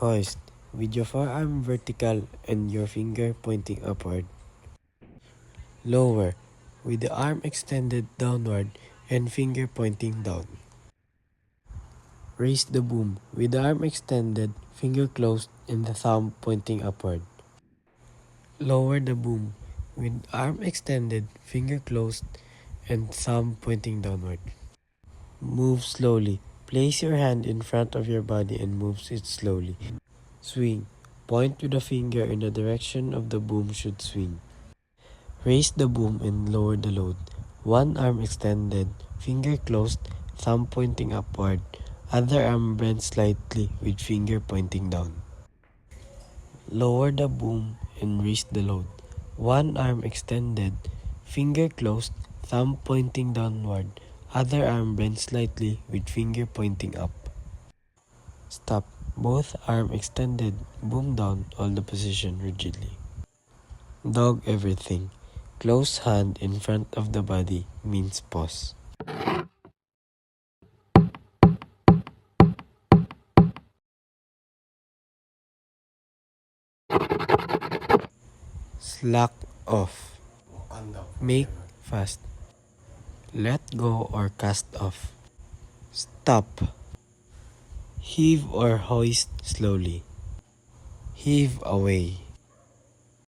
Hoist with your forearm vertical and your finger pointing upward. Lower with the arm extended downward and finger pointing down. Raise the boom with the arm extended, finger closed, and the thumb pointing upward. Lower the boom with arm extended, finger closed, and thumb pointing downward. Move slowly. Place your hand in front of your body and move it slowly. Swing. Point with the finger in the direction of the boom should swing. Raise the boom and lower the load. One arm extended, finger closed, thumb pointing upward. Other arm bent slightly with finger pointing down. Lower the boom and raise the load. One arm extended, finger closed, thumb pointing downward. Other arm bent slightly with finger pointing up. Stop. Both arm extended, boom down, hold the position rigidly. Dog everything. Close hand in front of the body means pause. Slack off. Make fast. Let go or cast off. Stop. Heave or hoist slowly. Heave away.